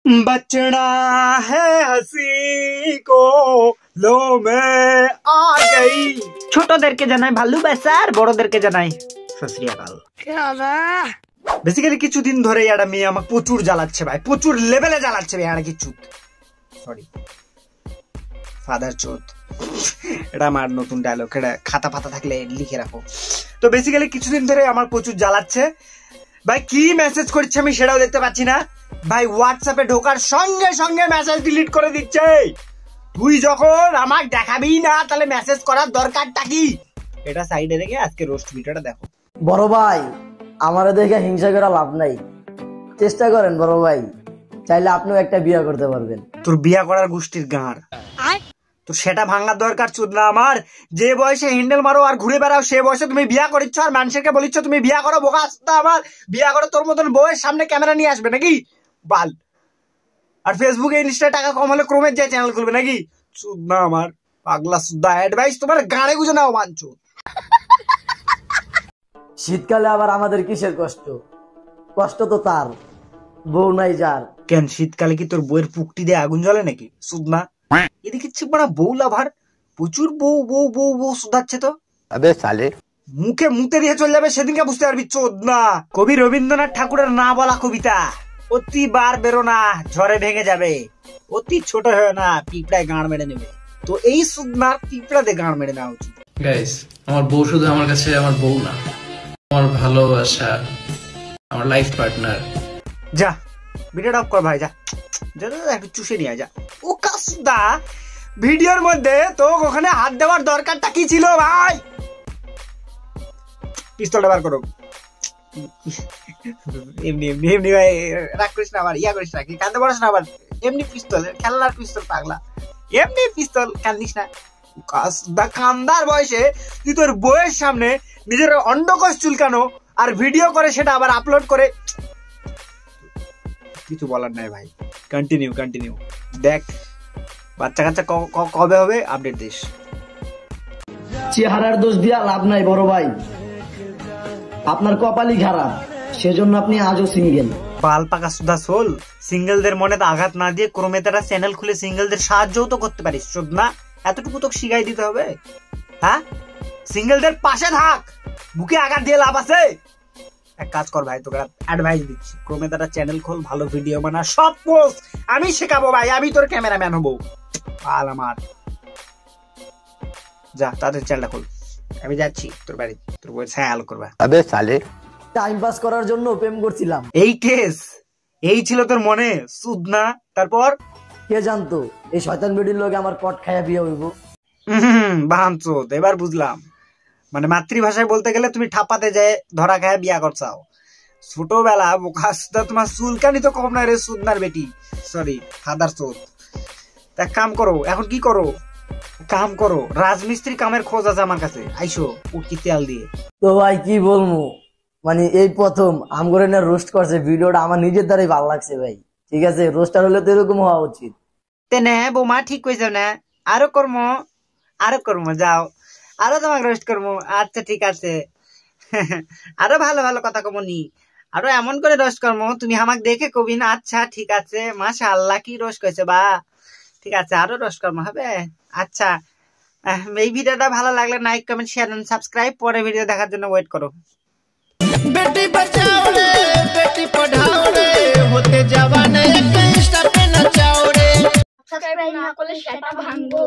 बचना है हंसी को लो मैं आ गई। ছোটদেরকে জানাই ভালোবাসা আর বড়দেরকে জানাই সত শ্রী আকাল। বেসিক্যালি কিছুদিন ধরে একটা মেয়ে আমাকে প্রচুর জ্বালাচ্ছে ভাই, প্রচুর লেভেলে জ্বালাচ্ছে ভাই। আর কিছু সরি ফাদার চোদ, এটা আমার নতুন ডায়লগ, এটা খাতা ফাতা থাকলে লিখে রাখো। তো বেসিক্যালি কিছুদিন ধরে আমার প্রচুর জ্বালাচ্ছে ভাই। কি মেসেজ করছে আমি সেটাও দেখতে পাচ্ছি না ভাই। হোয়াটসঅ্যাপে ঢোকার সঙ্গে সঙ্গে মেসেজ ডিলিট করে দিচ্ছে। তুই যখন আমাকে দেখাবি না তাহলে মেসেজ করার দরকারটা কি? এটা সাইডে রেখে আজকে রোস্ট ভিডিওটা দেখো। বড় ভাই আমারে দেখে হিংসা করা লাভ নাই, চেষ্টা করেন বড় ভাই, চাইলে আপনিও একটা বিয়ে করতে পারবেন। তোর বিয়ে করার গোষ্ঠীর গাঁড়, তো সেটা ভাঙার দরকার চুদ না আমার। যে বয়সে হ্যান্ডেল মারো আর ঘুরে বেড়াও সে বয়সে তুমি বিয়া করিচ্ছ আর মানুষকে বলিচ্ছ তুমি বিয়া করো। বোকা আসতে আমার বিয়া করো, তোর মতন বউয়ের সামনে ক্যামেরা নিয়ে আসবে নাকি বাল? আর ফেসবুকে ইনস্টায় টাকা কম হলে ক্রোমের যে চ্যানেল খুলবে নাকি? চুদ না আমার পাগলা সুদা অ্যাডভাইস তোমার গাড়ে গুজে নাও মানছো। শীতকালে আবার আমাদের কিসের কষ্ট? কষ্ট তো তার বউ নাই যার। কেন শীতকালে কি তোর বউয়ের পুকটি দিয়ে আগুন জ্বলে নাকি? সুদ না এদিকে বড় বউ লাভার, প্রচুর বউ বউ বউ বউ সুধাচ্ছে তো। আবে সালে মুখে মুতে দিয়ে চলে যাবে সেদিনকে বুঝতে পারবি চোদ না। কবি রবীন্দ্রনাথ ঠাকুরের না বলা কবিতা, অতি বার বেরো না ঝড়ে ভেঙে যাবে, অতি ছোট হয় না পিঁপড়ায় গাঁড় মেরে নেবে। তো এই সুদনার পিঁপড়াতে গাঁড় মেরে নেওয়া উচিত। গাইস আমার বউ শুধু আমার কাছে আমার বউ না, আমার ভালোবাসা, আমার লাইফ পার্টনার। যা ভিডিওটা অফ কর ভাই, যা যা একটু চুষে নিয়ে যা। ও কাসুদা ভিডিওর মধ্যে তো ওখানে হাত দেওয়ার দরকারটা কি ছিল ভাই? পিস্তলটা বার করো। এমনি এমনি এমনি ভাই রাগ করিস না, আবার ইয়া করিস না, কি কান্দে পড়াস না আবার। এমনি পিস্তল, খেলার পিস্তল পাগলা, এমনি পিস্তল, কান্দিস না। কাসুদা কান্দার বয়সে তুই তোর বউয়ের সামনে নিজের অন্ডকোষ চুলকানো আর ভিডিও করে সেটা আবার আপলোড করে। কিছু বলার নাই ভাই, কন্টিনিউ কন্টিনিউ। দেখ বাচ্চা কাচ্চা কবে হবে আপডেট দিস। চেহারার দোষ দিয়া লাভ নাই বড় ভাই, আপনার কপালই খারাপ, সেজন্য আপনি আজও সিঙ্গেল। পাল পাকা সুধা সোল, সিঙ্গেলদের মনে তো আঘাত না দিয়ে ক্রমে তারা চ্যানেল খুলে সিঙ্গেলদের সাহায্যও তো করতে পারিস। চোদ না এতটুকু তো শিখাই দিতে হবে। হ্যাঁ সিঙ্গেলদের পাশে থাক, বুকে আঘাত দিয়ে লাভ আছে? এক কাজ কর ভাই, তোকে অ্যাডভাইস দিচ্ছি, ক্রমে তারা চ্যানেল খোল, ভালো ভিডিও বানা, সব পোস্ট আমি শেখাবো ভাই, আমি তোর ক্যামেরাম্যান হবো। পাল আমার যা তাদের চ্যানেলটা খোল, আমি যাচ্ছি তোর বাড়ি, তোর বই ছায়া আলো করবা। আবে সালে টাইম পাস করার জন্য প্রেম করছিলাম। এই কেস এই ছিল তোর মনে? সুদ না তারপর কে জানতো এই শয়তান বেডির লোক আমার কট খায়া বিয়ে হইব। বাহানচোদ, এবার বুঝলাম। মানে মাতৃভাষায় বলতে গেলে তুমি ঠাপাতে যায় ধরা খায় বিয়া করছাও। ছোটবেলা বোকা তোমার চুলকানি তো কম না রে সুদনার বেটি, সরি ফাদার চোদ। এক কাম করো, এখন কি করো? কাম করো, রাজমিস্ত্রি কামের খোঁজ আছে আমার কাছে, আইসো উঠকি তেল দিয়ে। তো ভাই কি বলবো, মানে এই প্রথম আমগরে না রোস্ট করছে, ভিডিওটা আমার নিজের দ্বারাই ভালো লাগছে ভাই। ঠিক আছে, রোস্টার হলে তো এরকম হওয়া উচিত। তেনে বৌমা ঠিক কইছো না, আরো কর্ম যাও, আরো তোমাকে রোস্ট করবো। আচ্ছা ঠিক আছে, আরো ভালো ভালো কথা কমনি, আরো এমন করে রোস্ট করবো তুমি আমাকে দেখে কবি না। আচ্ছা ঠিক আছে, মাশাআল্লাহ কি রোস্ট করেছে বা, ঠিক আছে আরো রোস্ট করবো হবে। আচ্ছা এই ভিডিওটা ভালো লাগলে like comment share and subscribe. পরে ভিডিও দেখার জন্য ওয়েট করো। बेटी बचाओ रे बेटी पढ़ाओ रे, होते जवान इंस्टा पे नचाओ रे। सब्सक्राइब ना করলে সেটা ভাঙবো।